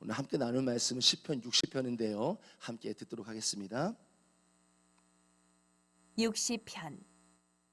오늘 함께 나눌 말씀은 시편 60편인데요. 함께 듣도록 하겠습니다. 60편.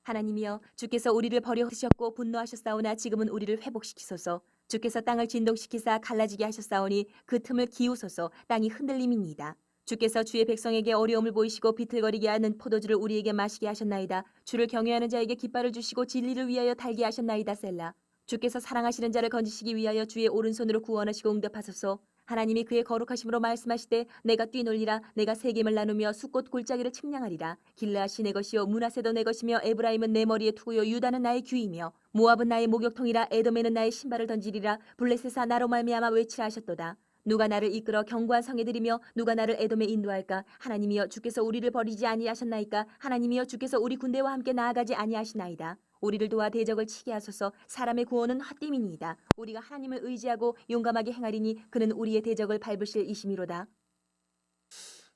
하나님이여, 주께서 우리를 버려 드셨고 분노하셨사오나 지금은 우리를 회복시키소서. 주께서 땅을 진동시키사 갈라지게 하셨사오니 그 틈을 기우소서. 땅이 흔들림이니이다. 주께서 주의 백성에게 어려움을 보이시고 비틀거리게 하는 포도주를 우리에게 마시게 하셨나이다. 주를 경외하는 자에게 깃발을 주시고 진리를 위하여 달게 하셨나이다. 셀라. 주께서 사랑하시는 자를 건지시기 위하여 주의 오른손으로 구원하시고 응답하소서. 하나님이 그의 거룩하심으로 말씀하시되 내가 뛰놀리라. 내가 세겜을 나누며 숫꽃 골짜기를 측량하리라. 길르앗이 내 것이요 므낫세도 내 것이며 에브라임은 내 머리에 투구요 유다는 나의 귀이며 모압은 나의 목욕통이라. 에돔에는 나의 신발을 던지리라. 블레셋아 나로 말미암아 외치라 하셨도다. 누가 나를 이끌어 견고한 성에 들이며 누가 나를 에돔에 인도할까? 하나님이여, 주께서 우리를 버리지 아니하셨나이까? 하나님이여, 주께서 우리 군대와 함께 나아가지 아니하시나이다. 우리를 도와 대적을 치게 하소서. 사람의 구원은 헛됨이니이다. 우리가 하나님을 의지하고 용감하게 행하리니 그는 우리의 대적을 밟으실 이심이로다.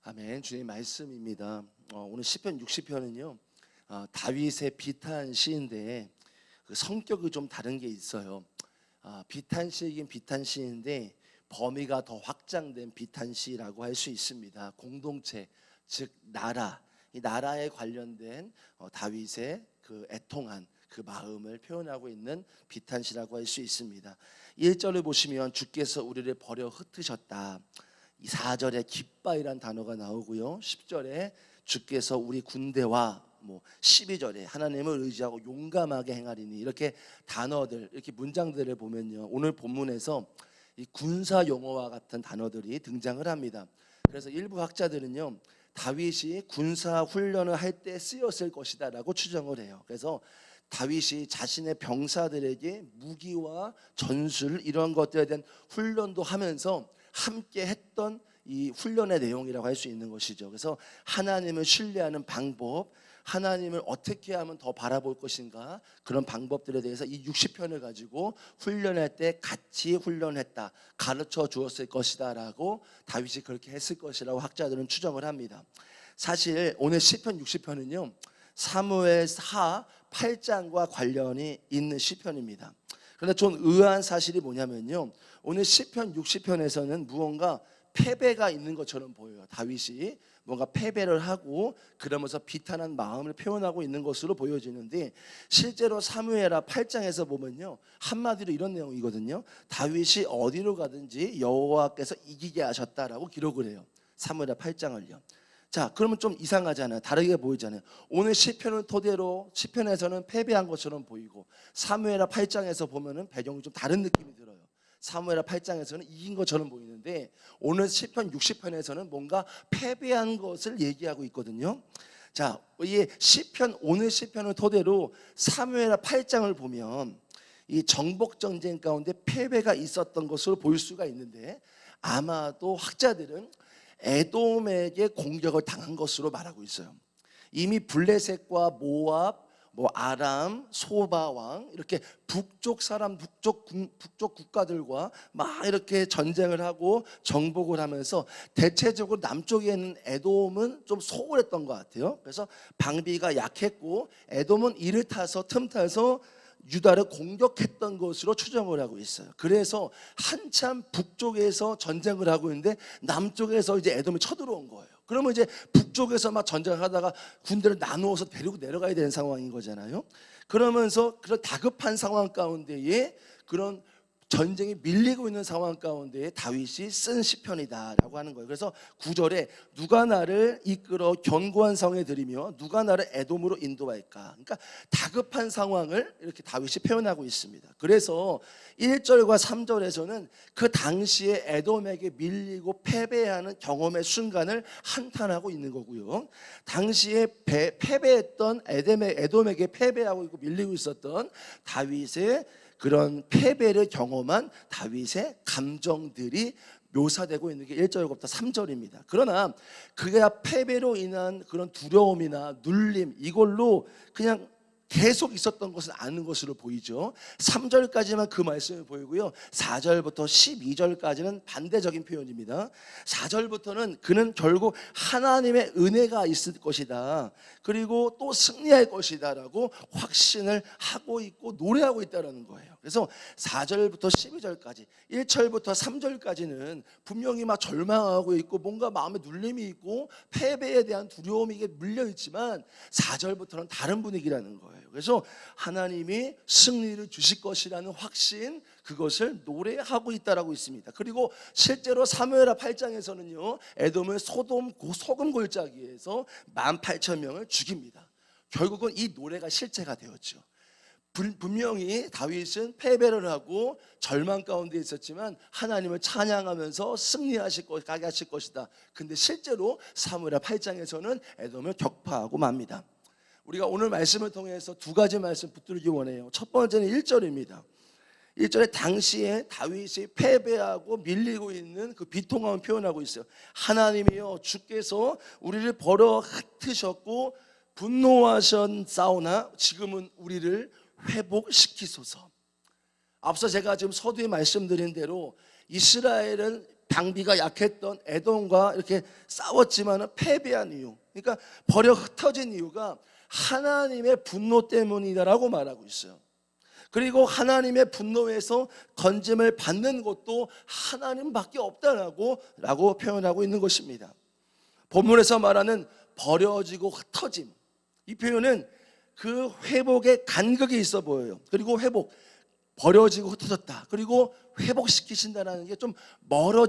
아멘. 주의 말씀입니다. 오늘 시편 60편은요 다윗의 비탄 시인데 그 성격이 좀 다른 게 있어요. 비탄 시이긴 비탄 시인데 범위가 더 확장된 비탄 시라고 할 수 있습니다. 공동체, 즉 나라, 이 나라에 관련된 다윗의 그 애통한 그 마음을 표현하고 있는 비탄시라고 할 수 있습니다. 1절을 보시면 주께서 우리를 버려 흩으셨다. 이 4절에 깃발이란 단어가 나오고요. 10절에 주께서 우리 군대와 12절에 하나님을 의지하고 용감하게 행하리니, 이렇게 단어들, 이렇게 문장들을 보면요, 오늘 본문에서 이 군사 용어와 같은 단어들이 등장을 합니다. 그래서 일부 학자들은요, 다윗이 군사 훈련을 할 때 쓰였을 것이다라고 추정을 해요. 그래서 다윗이 자신의 병사들에게 무기와 전술 이런 것들에 대한 훈련도 하면서 함께 했던 이 훈련의 내용이라고 할 수 있는 것이죠. 그래서 하나님을 신뢰하는 방법, 하나님을 어떻게 하면 더 바라볼 것인가, 그런 방법들에 대해서 이 60편을 가지고 훈련할 때 같이 훈련했다, 가르쳐 주었을 것이다 라고 다윗이 그렇게 했을 것이라고 학자들은 추정을 합니다. 사실 오늘 시편 60편은요 사무엘하 8장과 관련이 있는 시편입니다. 그런데 좀 의아한 사실이 뭐냐면요, 오늘 시편 60편에서는 무언가 패배가 있는 것처럼 보여요. 다윗이 뭔가 패배를 하고 그러면서 비탄한 마음을 표현하고 있는 것으로 보여지는데, 실제로 사무엘하 8장에서 보면요 한마디로 이런 내용이거든요. 다윗이 어디로 가든지 여호와께서 이기게 하셨다라고 기록을 해요. 사무엘하 8장을요. 자, 그러면 좀 이상하잖아요. 다르게 보이잖아요. 오늘 시편을 토대로 시편에서는 패배한 것처럼 보이고, 사무엘하 8장에서 보면은 배경이 좀 다른 느낌이 들어요. 사무엘하 8장에서는 이긴 것처럼 보이는데 오늘 시편 60편에서는 뭔가 패배한 것을 얘기하고 있거든요. 자, 이 시편, 오늘 시편을 토대로 사무엘하 8장을 보면 이 정복 전쟁 가운데 패배가 있었던 것으로 볼 수가 있는데, 아마도 학자들은 에돔에게 공격을 당한 것으로 말하고 있어요. 이미 블레셋과 모압, 아람, 소바 왕, 이렇게 북쪽 사람, 북쪽 국가들과 막 이렇게 전쟁을 하고 정복을 하면서 대체적으로 남쪽에 있는 에돔은 좀 소홀했던 것 같아요. 그래서 방비가 약했고 에돔은 이를 타서 틈타서 유다를 공격했던 것으로 추정을 하고 있어요. 그래서 한참 북쪽에서 전쟁을 하고 있는데 남쪽에서 이제 에돔이 쳐들어온 거예요. 그러면 이제 북쪽에서 막 전쟁을 하다가 군대를 나누어서 데리고 내려가야 되는 상황인 거잖아요. 그러면서 그런 다급한 상황 가운데에 그런 전쟁이 밀리고 있는 상황 가운데에 다윗이 쓴 시편이다라고 하는 거예요. 그래서 9절에 누가 나를 이끌어 견고한 성에 들이며 누가 나를 에돔으로 인도할까, 그러니까 다급한 상황을 이렇게 다윗이 표현하고 있습니다. 그래서 1절과 3절에서는 그 당시에 에돔에게 밀리고 패배하는 경험의 순간을 한탄하고 있는 거고요, 당시에 패배했던 에돔에게 패배하고 있고 밀리고 있었던 다윗의 그런 패배를 경험한 다윗의 감정들이 묘사되고 있는 게 1절부터 3절입니다. 그러나 그가 패배로 인한 그런 두려움이나 눌림, 이걸로 그냥 계속 있었던 것은 아는 것으로 보이죠. 3절까지만 그 말씀이 보이고요. 4절부터 12절까지는 반대적인 표현입니다. 4절부터는 그는 결국 하나님의 은혜가 있을 것이다. 그리고 또 승리할 것이다 라고 확신을 하고 있고 노래하고 있다는 거예요. 그래서 4절부터 12절까지 1절부터 3절까지는 분명히 막 절망하고 있고 뭔가 마음에 눌림이 있고 패배에 대한 두려움이 이게 물려있지만 4절부터는 다른 분위기라는 거예요. 그래서 하나님이 승리를 주실 것이라는 확신, 그것을 노래하고 있다라고 있습니다. 그리고 실제로 사무엘하 8장에서는요, 에돔을 소금 골짜기에서 18,000명을 죽입니다. 결국은 이 노래가 실체가 되었죠. 분명히 다윗은 패배를 하고 절망 가운데 있었지만 하나님을 찬양하면서 가게 하실 것이다. 근데 실제로 사무엘하 8장에서는 에돔을 격파하고 맙니다. 우리가 오늘 말씀을 통해서 두 가지 말씀 붙들기 원해요. 첫 번째는 1절입니다. 1절에 당시에 다윗이 패배하고 밀리고 있는 그 비통함을 표현하고 있어요. 하나님이여 주께서 우리를 버려 흩으셨고 분노하셨사오나 지금은 우리를 회복시키소서. 앞서 제가 지금 서두에 말씀드린 대로 이스라엘은 방비가 약했던 에돔과 이렇게 싸웠지만 패배한 이유, 그러니까 버려 흩어진 이유가 하나님의 분노 때문이다라고 말하고 있어요. 그리고 하나님의 분노에서 건짐을 받는 것도 하나님밖에 없다라고 표현하고 있는 것입니다. 본문에서 말하는 버려지고 흩어짐, 이 표현은 그 회복의 간극이 있어 보여요. 그리고 버려지고 흩어졌다. 그리고 회복시키신다는 게 좀 멀어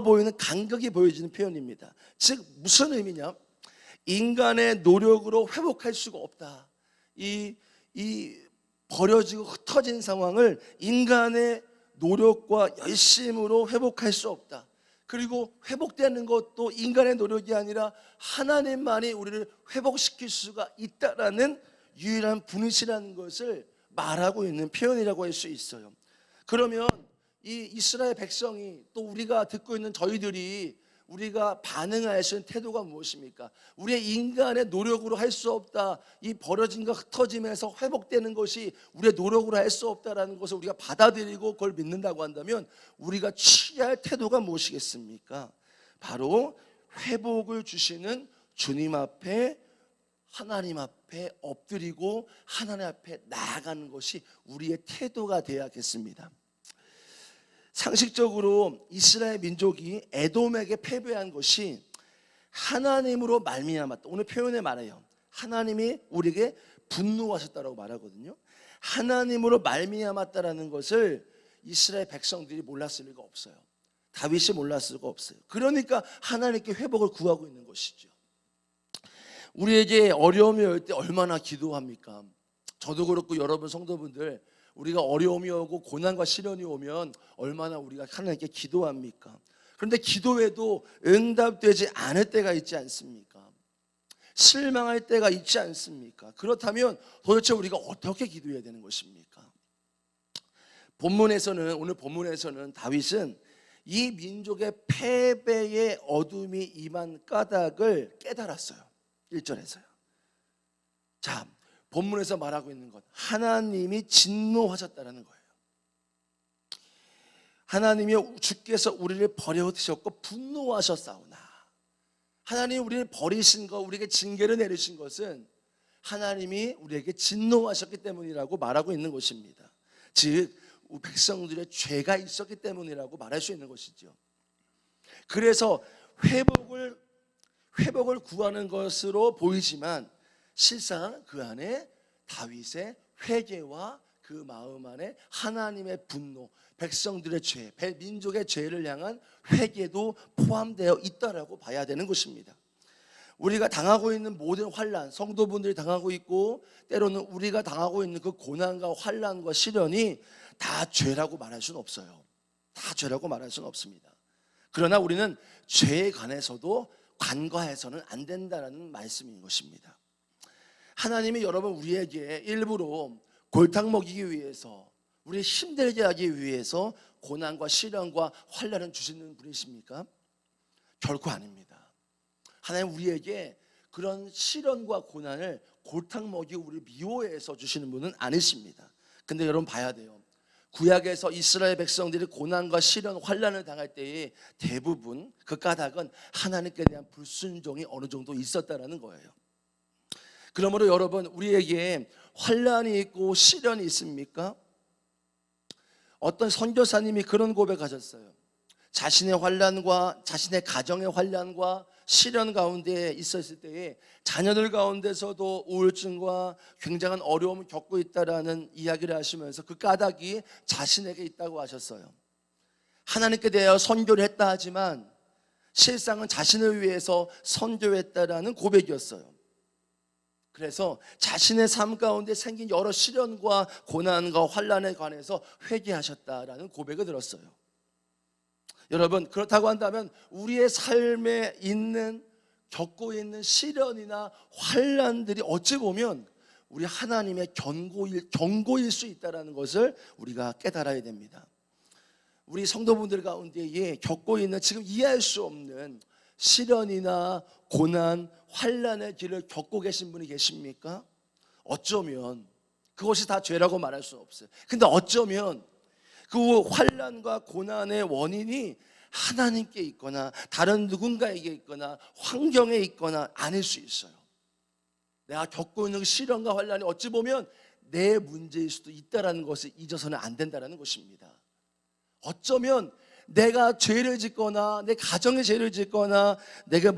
보이는 간극이 보여지는 표현입니다. 즉 무슨 의미냐? 인간의 노력으로 회복할 수가 없다. 이 버려지고 흩어진 상황을 인간의 노력과 열심으로 회복할 수 없다. 그리고 회복되는 것도 인간의 노력이 아니라 하나님만이 우리를 회복시킬 수가 있다라는 유일한 분이시라는 것을 말하고 있는 표현이라고 할 수 있어요. 그러면 이 이스라엘 백성이 또 우리가 듣고 있는 저희들이 우리가 반응할 수 있는 태도가 무엇입니까? 우리의 인간의 노력으로 할 수 없다. 이 버려진과 흩어짐에서 회복되는 것이 우리의 노력으로 할 수 없다라는 것을 우리가 받아들이고 그걸 믿는다고 한다면 우리가 취할 태도가 무엇이겠습니까? 바로 회복을 주시는 주님 앞에, 하나님 앞에 엎드리고 하나님 앞에 나아가는 것이 우리의 태도가 되어야겠습니다. 상식적으로 이스라엘 민족이 에돔에게 패배한 것이 하나님으로 말미암았다. 오늘 표현에 말해요. 하나님이 우리에게 분노하셨다라고 말하거든요. 하나님으로 말미암았다라는 것을 이스라엘 백성들이 몰랐을 리가 없어요. 다윗이 몰랐을 리가 없어요. 그러니까 하나님께 회복을 구하고 있는 것이죠. 우리에게 어려움이 올 때 얼마나 기도합니까? 저도 그렇고 여러분 성도분들, 우리가 어려움이 오고 고난과 시련이 오면 얼마나 우리가 하나님께 기도합니까? 그런데 기도해도 응답되지 않을 때가 있지 않습니까? 실망할 때가 있지 않습니까? 그렇다면 도대체 우리가 어떻게 기도해야 되는 것입니까? 오늘 본문에서는 다윗은 이 민족의 패배의 어둠이 임한 까닭을 깨달았어요. 1절에서요. 자, 본문에서 말하고 있는 것, 하나님이 진노하셨다는 거예요. 하나님이 주께서 우리를 버려 두셨고 분노하셨사오나, 하나님이 우리를 버리신 것, 우리에게 징계를 내리신 것은 하나님이 우리에게 진노하셨기 때문이라고 말하고 있는 것입니다. 즉 백성들의 죄가 있었기 때문이라고 말할 수 있는 것이죠. 그래서 회복을 구하는 것으로 보이지만 실상 그 안에 다윗의 회개와 그 마음 안에 하나님의 분노, 백성들의 죄, 민족의 죄를 향한 회개도 포함되어 있다라고 봐야 되는 것입니다. 우리가 당하고 있는 모든 환난, 성도분들이 당하고 있고 때로는 우리가 당하고 있는 그 고난과 환난과 시련이 다 죄라고 말할 수는 없어요. 다 죄라고 말할 수는 없습니다. 그러나 우리는 죄에 관해서도 간과해서는 안 된다는 말씀인 것입니다. 하나님이 여러분 우리에게 일부러 골탕 먹이기 위해서, 우리 힘들게 하기 위해서 고난과 시련과 환난을 주시는 분이십니까? 결코 아닙니다. 하나님 우리에게 그런 시련과 고난을 골탕 먹이고 우리 미워해서 주시는 분은 아니십니다. 근데 여러분 봐야 돼요. 구약에서 이스라엘 백성들이 고난과 시련, 환난을 당할 때에 대부분 그 까닭은 하나님께 대한 불순종이 어느 정도 있었다라는 거예요. 그러므로 여러분, 우리에게 환난이 있고 시련이 있습니까? 어떤 선교사님이 그런 고백하셨어요. 자신의 환난과 자신의 가정의 환난과 시련 가운데 있었을 때에 자녀들 가운데서도 우울증과 굉장한 어려움을 겪고 있다라는 이야기를 하시면서 그 까닭이 자신에게 있다고 하셨어요. 하나님께 대하여 선교를 했다 하지만 실상은 자신을 위해서 선교했다라는 고백이었어요. 그래서 자신의 삶 가운데 생긴 여러 시련과 고난과 환난에 관해서 회개하셨다라는 고백을 들었어요. 여러분, 그렇다고 한다면 우리의 삶에 있는 겪고 있는 시련이나 환난들이 어찌 보면 우리 하나님의 경고일 수 있다는 것을 우리가 깨달아야 됩니다. 우리 성도분들 가운데에 겪고 있는 지금 이해할 수 없는 시련이나 고난, 환난의 길을 겪고 계신 분이 계십니까? 어쩌면 그것이 다 죄라고 말할 수는 없어요. 근데 어쩌면 그 환난과 고난의 원인이 하나님께 있거나 다른 누군가에게 있거나 환경에 있거나 아닐 수 있어요. 내가 겪고 있는 시련과 환난이 어찌 보면 내 문제일 수도 있다는 것을 잊어서는 안 된다는 것입니다. 어쩌면 내가 죄를 짓거나 내 가정에 죄를 짓거나 내가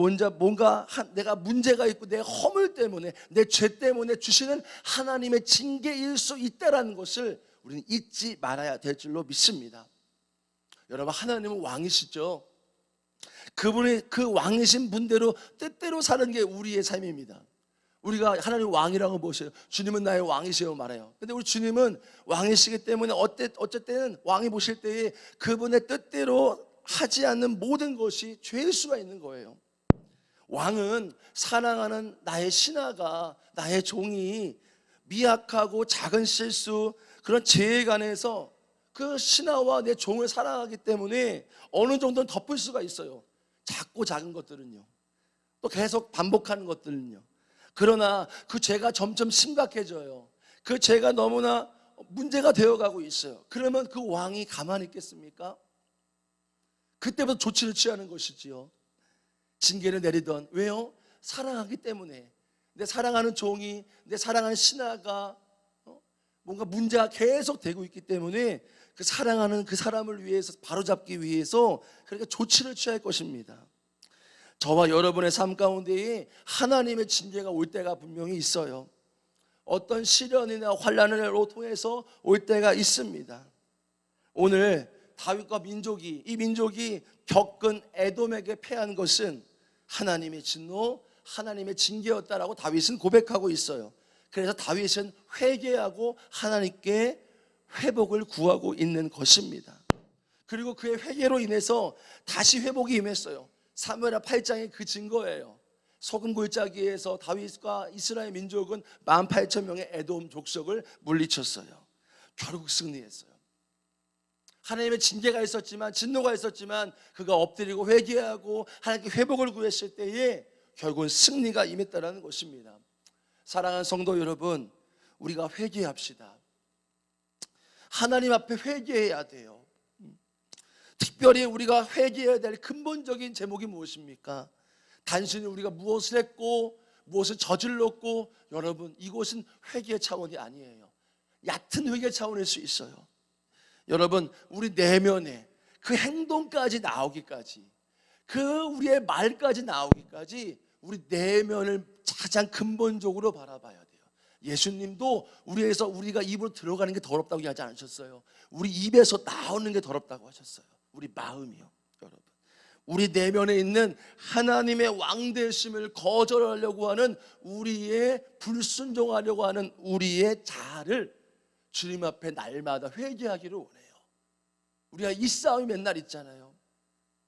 내가 문제가 있고 내 허물 때문에 내 죄 때문에 주시는 하나님의 징계일 수 있다는 것을 우리는 잊지 말아야 될 줄로 믿습니다. 여러분, 하나님은 왕이시죠. 그분이 그 왕이신 분대로 뜻대로 사는 게 우리의 삶입니다. 우리가 하나님 왕이라고 보셔요. 주님은 나의 왕이시오 말해요. 근데 우리 주님은 왕이시기 때문에 어쨌든 왕이 보실 때에 그분의 뜻대로 하지 않는 모든 것이 죄일 수가 있는 거예요. 왕은 사랑하는 나의 신하가, 나의 종이 미약하고 작은 실수, 그런 죄에 관해서 그 신하와 내 종을 사랑하기 때문에 어느 정도는 덮을 수가 있어요. 작고 작은 것들은요. 또 계속 반복하는 것들은요. 그러나 그 죄가 점점 심각해져요. 그 죄가 너무나 문제가 되어가고 있어요. 그러면 그 왕이 가만히 있겠습니까? 그때부터 조치를 취하는 것이지요. 징계를 내리던. 왜요? 사랑하기 때문에. 내 사랑하는 종이, 내 사랑하는 신하가 뭔가 문제가 계속 되고 있기 때문에 그 사랑하는 그 사람을 위해서 바로잡기 위해서 그러니까 조치를 취할 것입니다. 저와 여러분의 삶 가운데에 하나님의 징계가 올 때가 분명히 있어요. 어떤 시련이나 환난을 통해서 올 때가 있습니다. 오늘 다윗과 이 민족이 겪은 에돔에게 패한 것은 하나님의 진노, 하나님의 징계였다라고 다윗은 고백하고 있어요. 그래서 다윗은 회개하고 하나님께 회복을 구하고 있는 것입니다. 그리고 그의 회개로 인해서 다시 회복이 임했어요. 사무엘하 8장의 그 증거예요. 소금 골짜기에서 다윗과 이스라엘 민족은 18,000명의 에돔 족속을 물리쳤어요. 결국 승리했어요. 하나님의 징계가 있었지만, 진노가 있었지만 그가 엎드리고 회개하고 하나님께 회복을 구했을 때에 결국은 승리가 임했다는 것입니다. 사랑하는 성도 여러분, 우리가 회개합시다. 하나님 앞에 회개해야 돼요. 특별히 우리가 회개해야 될 근본적인 제목이 무엇입니까? 단순히 우리가 무엇을 했고 무엇을 저질렀고, 여러분, 이것은 회개의 차원이 아니에요. 얕은 회개 차원일 수 있어요. 여러분, 우리 내면에 그 행동까지 나오기까지, 그 우리의 말까지 나오기까지 우리 내면을 가장 근본적으로 바라봐야 돼요. 예수님도 우리가 입으로 들어가는 게 더럽다고 하지 않으셨어요. 우리 입에서 나오는 게 더럽다고 하셨어요. 우리 마음이요. 여러분, 우리 내면에 있는 하나님의 왕되심을 거절하려고 하는 우리의, 불순종하려고 하는 우리의 자아를 주님 앞에 날마다 회개하기를 원해요. 우리가 이 싸움이 맨날 있잖아요.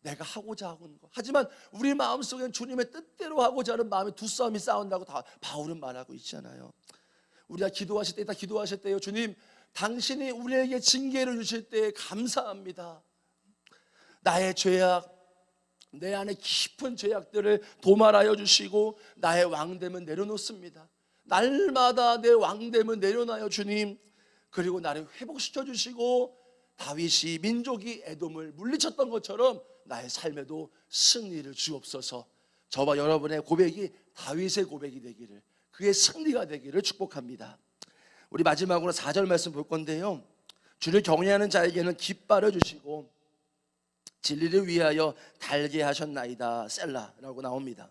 내가 하고자 하는 거. 하지만 우리 마음속엔 주님의 뜻대로 하고자 하는 마음에 두 싸움이 싸운다고 다 바울은 말하고 있잖아요. 우리가 기도하실 때 다 기도하셨대요. 주님, 당신이 우리에게 징계를 주실 때 감사합니다. 나의 죄악, 내 안에 깊은 죄악들을 도말하여 주시고 나의 왕됨은 내려놓습니다. 날마다 내 왕됨을 내려놔요 주님. 그리고 나를 회복시켜 주시고 다윗이 민족이 에돔을 물리쳤던 것처럼 나의 삶에도 승리를 주옵소서. 저와 여러분의 고백이 다윗의 고백이 되기를, 그의 승리가 되기를 축복합니다. 우리 마지막으로 4절 말씀 볼 건데요, 주를 경외하는 자에게는 깃발을 주시고 진리를 위하여 달게 하셨나이다 셀라라고 나옵니다.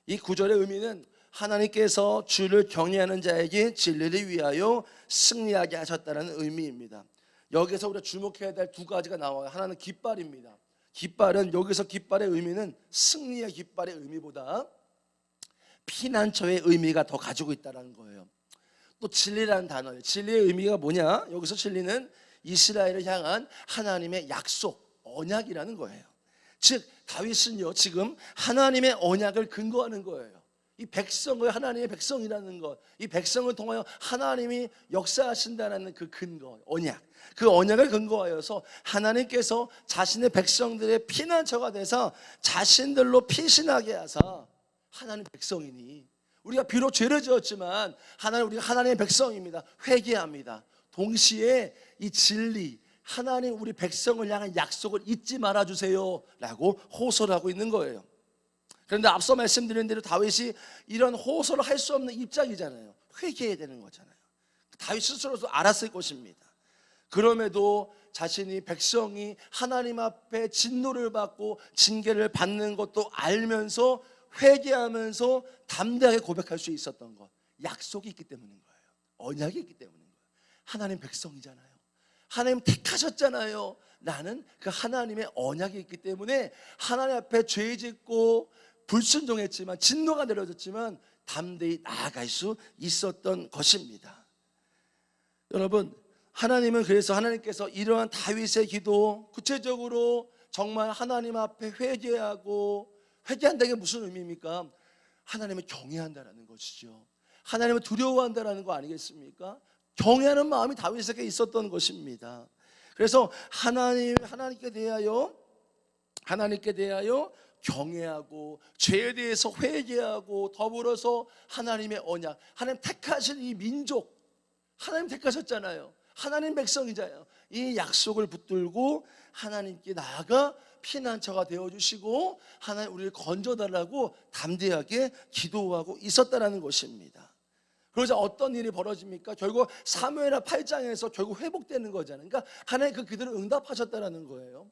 이 구절의 의미는 하나님께서 주를 경외하는 자에게 진리를 위하여 승리하게 하셨다는 의미입니다. 여기서 우리가 주목해야 될 두 가지가 나와요. 하나는 깃발입니다. 깃발은, 여기서 깃발의 의미는 승리의 깃발의 의미보다 피난처의 의미가 더 가지고 있다는 거예요. 또 진리라는 단어예요. 진리의 의미가 뭐냐? 여기서 진리는 이스라엘을 향한 하나님의 약속, 언약이라는 거예요. 즉 다윗은요 지금 하나님의 언약을 근거하는 거예요. 이 백성을 하나님의 백성이라는 것, 이 백성을 통하여 하나님이 역사하신다는 그 근거, 언약, 그 언약을 근거하여서 하나님께서 자신의 백성들의 피난처가 돼서 자신들로 피신하게 하사 하나님 백성이니, 우리가 비록 죄를 지었지만 우리가 하나님의 백성입니다. 회개합니다. 동시에 이 진리, 하나님 우리 백성을 향한 약속을 잊지 말아주세요 라고 호소를 하고 있는 거예요. 그런데 앞서 말씀드린 대로 다윗이 이런 호소를 할 수 없는 입장이잖아요. 회개해야 되는 거잖아요. 다윗 스스로도 알았을 것입니다. 그럼에도 자신이 백성이 하나님 앞에 진노를 받고 징계를 받는 것도 알면서 회개하면서 담대하게 고백할 수 있었던 것, 약속이 있기 때문인 거예요. 언약이 있기 때문인 거예요. 하나님 백성이잖아요. 하나님 택하셨잖아요. 나는 그 하나님의 언약이 있기 때문에 하나님 앞에 죄 짓고 불순종했지만, 진노가 내려졌지만 담대히 나아갈 수 있었던 것입니다. 여러분, 하나님은 그래서 하나님께서 이러한 다윗의 기도, 구체적으로 정말 하나님 앞에 회개한다는 게 무슨 의미입니까? 하나님을 경외한다는 것이죠. 하나님을 두려워한다는 거 아니겠습니까? 경외하는 마음이 다윗에게 있었던 것입니다. 그래서 하나님께 대하여 경외하고 죄에 대해서 회개하고 더불어서 하나님의 언약, 하나님 택하신 이 민족, 하나님 택하셨잖아요. 하나님 백성이잖아요. 이 약속을 붙들고 하나님께 나아가 피난처가 되어주시고 하나님 우리를 건져달라고 담대하게 기도하고 있었다는 것입니다. 그러자 어떤 일이 벌어집니까? 결국 사무엘하 8장에서 결국 회복되는 거잖아요. 그러니까 하나님 그 기도를 응답하셨다는 거예요.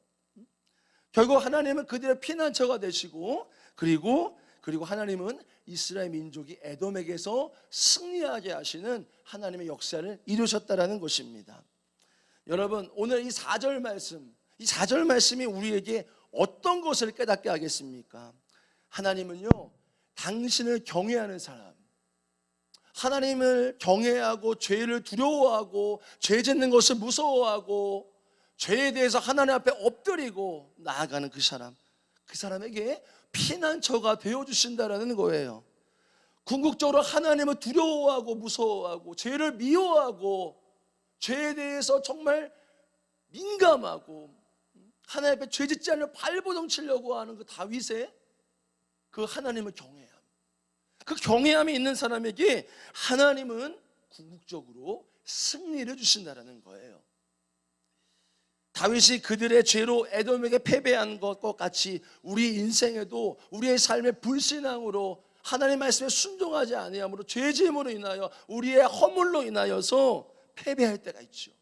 결국 하나님은 그들의 피난처가 되시고, 그리고 하나님은 이스라엘 민족이 에돔에게서 승리하게 하시는 하나님의 역사를 이루셨다는 것입니다. 여러분, 오늘 이 4절 말씀이 우리에게 어떤 것을 깨닫게 하겠습니까? 하나님은요, 당신을 경외하는 사람, 하나님을 경외하고 죄를 두려워하고 죄 짓는 것을 무서워하고 죄에 대해서 하나님 앞에 엎드리고 나아가는 그 사람에게 피난처가 되어주신다는 거예요. 궁극적으로 하나님을 두려워하고 무서워하고 죄를 미워하고 죄에 대해서 정말 민감하고 하나님 앞에 죄 짓지 않으려 발버둥 치려고 하는 그 다윗의 그 하나님을 경외함, 그 경외함이 있는 사람에게 하나님은 궁극적으로 승리를 주신다는 거예요. 다윗이 그들의 죄로 에돔에게 패배한 것과 같이 우리 인생에도 우리의 삶의 불신앙으로 하나님 말씀에 순종하지 아니함으로 죄짐으로 인하여 우리의 허물로 인하여서 패배할 때가 있죠.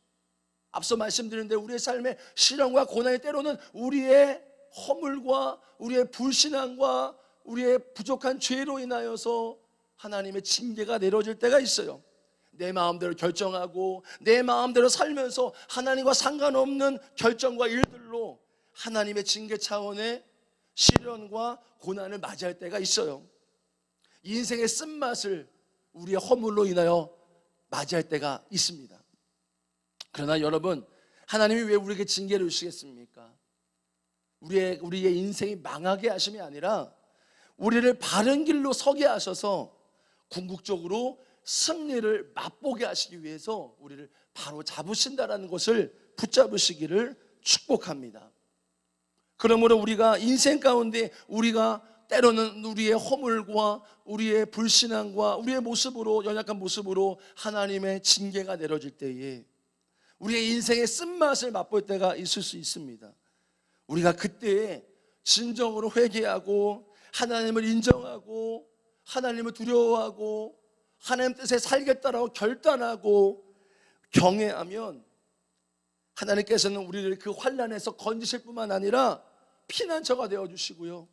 앞서 말씀드린 대로 우리의 삶의 시련과 고난이 때로는 우리의 허물과 우리의 불신앙과 우리의 부족한 죄로 인하여서 하나님의 징계가 내려질 때가 있어요. 내 마음대로 결정하고 내 마음대로 살면서 하나님과 상관없는 결정과 일들로 하나님의 징계 차원의 시련과 고난을 맞이할 때가 있어요. 인생의 쓴맛을 우리의 허물로 인하여 맞이할 때가 있습니다. 그러나 여러분, 하나님이 왜 우리에게 징계를 주시겠습니까? 우리의 인생이 망하게 하심이 아니라 우리를 바른 길로 서게 하셔서 궁극적으로 승리를 맛보게 하시기 위해서 우리를 바로 잡으신다라는 것을 붙잡으시기를 축복합니다. 그러므로 우리가 인생 가운데 우리가 때로는 우리의 허물과 우리의 불신앙과 우리의 모습으로, 연약한 모습으로 하나님의 징계가 내려질 때에 우리의 인생의 쓴맛을 맛볼 때가 있을 수 있습니다. 우리가 그때에 진정으로 회개하고 하나님을 인정하고 하나님을 두려워하고 하나님 뜻에 살겠다라고 결단하고 경외하면 하나님께서는 우리를 그 환난에서 건지실 뿐만 아니라 피난처가 되어주시고요,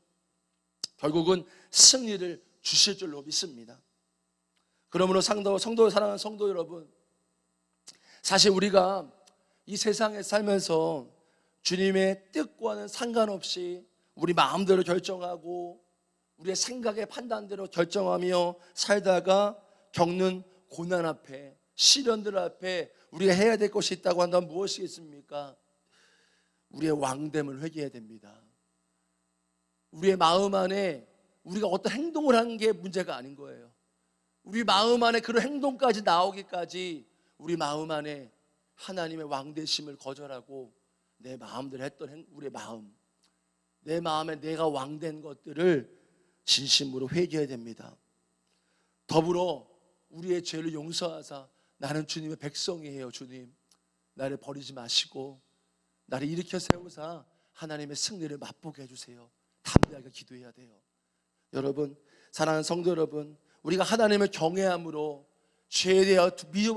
결국은 승리를 주실 줄로 믿습니다. 그러므로 성도 사랑하는 성도 여러분, 사실 우리가 이 세상에 살면서 주님의 뜻과는 상관없이 우리 마음대로 결정하고 우리의 생각의 판단대로 결정하며 살다가 겪는 고난 앞에, 시련들 앞에 우리가 해야 될 것이 있다고 한다면 무엇이겠습니까? 우리의 왕됨을 회개해야 됩니다. 우리의 마음 안에 우리가 어떤 행동을 하는 게 문제가 아닌 거예요. 우리 마음 안에 그런 행동까지 나오기까지 우리 마음 안에 하나님의 왕되심을 거절하고 내 마음대로 했던 우리의 마음, 내 마음에 내가 왕된 것들을 진심으로 회개해야 됩니다. 더불어 우리의 죄를 용서하사 나는 주님의 백성이에요, 주님 나를 버리지 마시고 나를 일으켜 세우사 하나님의 승리를 맛보게 해주세요. 담대하게 기도해야 돼요. 여러분, 사랑하는 성도 여러분, 우리가 하나님을 경외함으로, 죄에 대해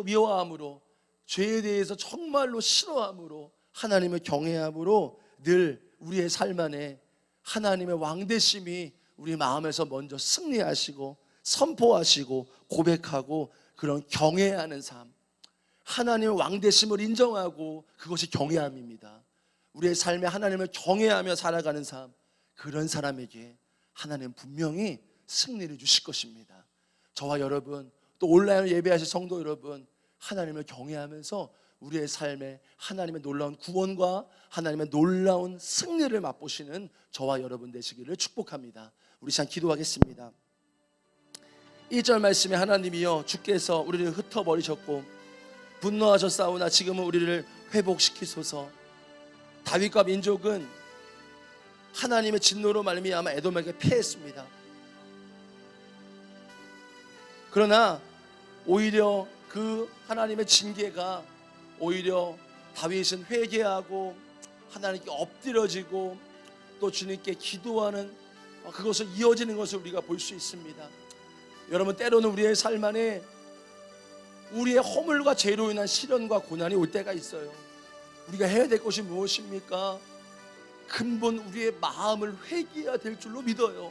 미워함으로, 죄에 대해서 정말로 싫어함으로, 하나님을 경외함으로 늘 우리의 삶 안에 하나님의 왕되심이 우리 마음에서 먼저 승리하시고 선포하시고 고백하고 그런 경외하는 삶, 하나님의 왕되심을 인정하고 그것이 경외함입니다. 우리의 삶에 하나님을 경외하며 살아가는 삶, 그런 사람에게 하나님은 분명히 승리를 주실 것입니다. 저와 여러분, 또 온라인 예배하실 성도 여러분, 하나님을 경외하면서 우리의 삶에 하나님의 놀라운 구원과 하나님의 놀라운 승리를 맛보시는 저와 여러분 되시기를 축복합니다. 우리 시간 기도하겠습니다. 1절 말씀에 하나님이여 주께서 우리를 흩어버리셨고 분노하셨사오나 지금은 우리를 회복시키소서. 다윗과 민족은 하나님의 진노로 말미암아 에돔에게 패했습니다. 그러나 오히려 그 하나님의 징계가 오히려 다윗은 회개하고 하나님께 엎드려지고 또 주님께 기도하는 그것을 이어지는 것을 우리가 볼 수 있습니다. 여러분, 때로는 우리의 삶 안에 우리의 허물과 죄로 인한 시련과 고난이 올 때가 있어요. 우리가 해야 될 것이 무엇입니까? 근본 우리의 마음을 회개해야 될 줄로 믿어요.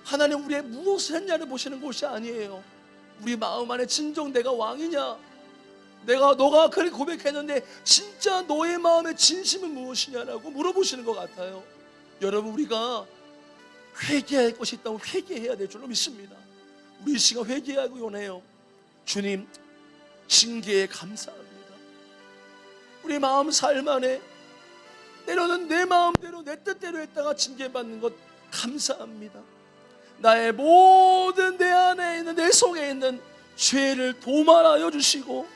하나님 우리의 무엇을 했냐를 보시는 것이 아니에요. 우리 마음 안에 진정 내가 왕이냐, 너가 그렇게 고백했는데 진짜 너의 마음의 진심은 무엇이냐라고 물어보시는 것 같아요. 여러분, 우리가 회개할 것이 있다면 회개해야 될 줄로 믿습니다. 우리 이 시간 회개하고 원해요. 주님, 징계에 감사합니다. 우리 마음 삶 안에 때로는 내 마음대로 내 뜻대로 했다가 징계받는 것 감사합니다. 나의 모든 내 안에 있는 내 속에 있는 죄를 도말하여 주시고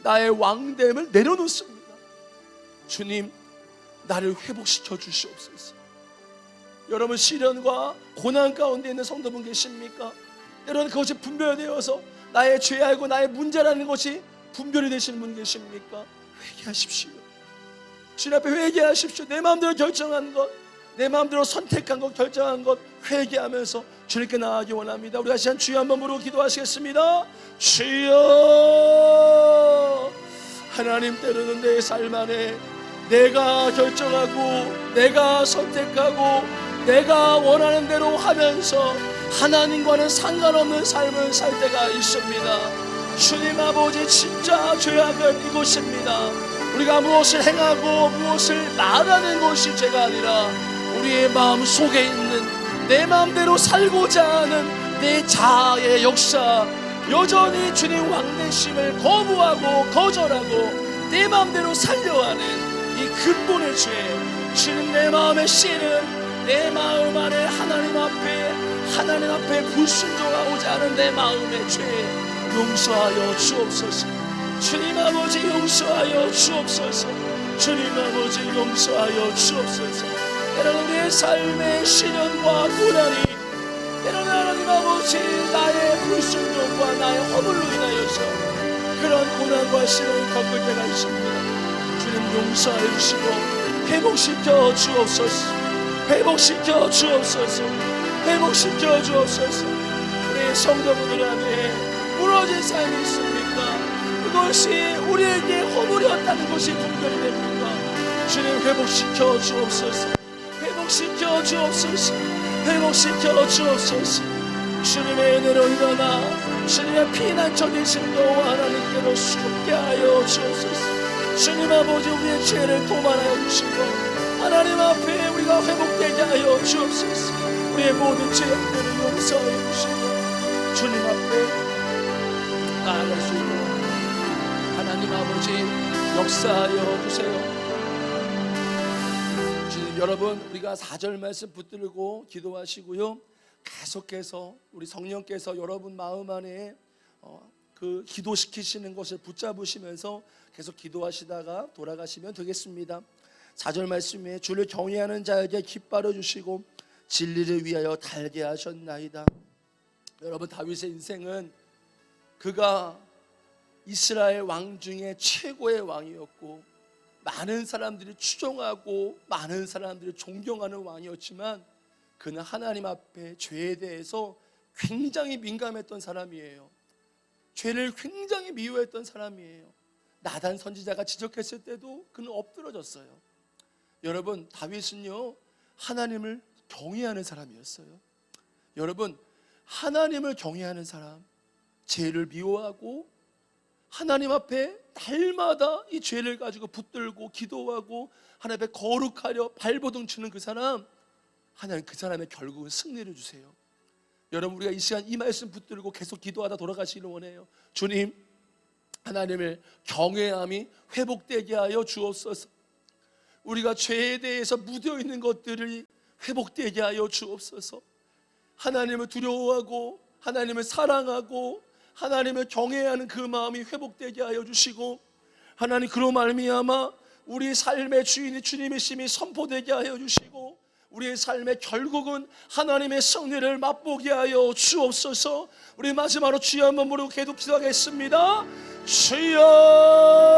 나의 왕됨을 내려놓습니다. 주님, 나를 회복시켜 주시옵소서. 여러분, 시련과 고난 가운데 있는 성도분 계십니까? 때로는 그것이 분별되어서 나의 죄알고 나의 문제라는 것이 분별이 되시는 분 계십니까? 회개하십시오. 주님 앞에 회개하십시오. 내 마음대로 결정한 것, 내 마음대로 선택한 것, 결정한 것 회개하면서 주님께 나아가기 원합니다. 우리 다시 한 주여 한번 부르고 기도하시겠습니다. 주여, 하나님, 때로는 내 삶 안에 내가 결정하고 내가 선택하고 내가 원하는 대로 하면서 하나님과는 상관없는 삶을 살 때가 있습니다. 주님 아버지, 진짜 죄악은 이것입니다. 우리가 무엇을 행하고 무엇을 말하는 것이 죄가 아니라 우리의 마음 속에 있는 내 마음대로 살고자 하는 내 자아의 역사, 여전히 주님 왕되심을 거부하고 거절하고 내 마음대로 살려하는 이 근본의 죄, 주님, 내 마음의 씨는 내 마음 안에 하나님 앞에 불순종하고자 하는 내 마음의 죄 용서하여 주옵소서. 주님 아버지, 용서하여 주옵소서. 주님 아버지, 용서하여 주옵소서. 때로는 우리의 삶의 시련과 고난이 때로는 하나님 아버지 나의 불순종과 나의 허물로 인하여서 그런 고난과 시련을 겪을 때가 있습니다. 주님 용서해 주시고 회복시켜 주옵소서. 회복시켜 주옵소서. 회복시켜 주옵소서. 우리 성도분들 안에 무너진 삶이 있습니까? 그것이 우리에게 허물이었다는 것이 분별이 됩니까? 주님 회복시켜 주옵소서. 회복시켜 주옵소서. 회복시켜 주옵소서. 주님의 은혜로 일어나 주님의 피난처 되신 너와 하나님께로 숨게 하여 주옵소서. 주님 아버지 우리의 죄를 도말하여 주시고 하나님 앞에 우리가 회복되게 하여 주옵소서. 우리의 모든 죄악들을 용서하여 주시고 주님 앞에 나아갈 수 있도록 하나님 아버지 역사하여 주세요. 주님, 여러분 우리가 4절 말씀 붙들고 기도하시고요. 계속해서 우리 성령께서 여러분 마음 안에 그 기도시키시는 것을 붙잡으시면서 계속 기도하시다가 돌아가시면 되겠습니다. 4절 말씀에 주를 경외하는 자에게 깃발을 주시고 진리를 위하여 달게 하셨나이다. 여러분 다윗의 인생은 그가 이스라엘 왕 중에 최고의 왕이었고 많은 사람들이 추종하고 많은 사람들이 존경하는 왕이었지만 그는 하나님 앞에 죄에 대해서 굉장히 민감했던 사람이에요. 죄를 굉장히 미워했던 사람이에요. 나단 선지자가 지적했을 때도 그는 엎드러졌어요. 여러분 다윗은요 하나님을 경외하는 사람이었어요. 여러분 하나님을 경외하는 사람, 죄를 미워하고 하나님 앞에 날마다 이 죄를 가지고 붙들고 기도하고 하나님 앞에 거룩하려 발버둥 치는 그 사람, 하나님 그 사람의 결국은 승리를 주세요. 여러분 우리가 이 시간 이 말씀 붙들고 계속 기도하다 돌아가시기를 원해요. 주님, 하나님을 경외함이 회복되게 하여 주옵소서. 우리가 죄에 대해서 묻어있는 것들이 회복되게 하여 주옵소서. 하나님을 두려워하고 하나님을 사랑하고 하나님을 경외하는 그 마음이 회복되게 하여 주시고 하나님 그로 말미암아 우리 삶의 주인이 주님이심이 선포되게 하여 주시고 우리의 삶의 결국은 하나님의 승리를 맛보게 하여 주옵소서. 우리 마지막으로 주여 한번 부르고 계속 기도하겠습니다. 주여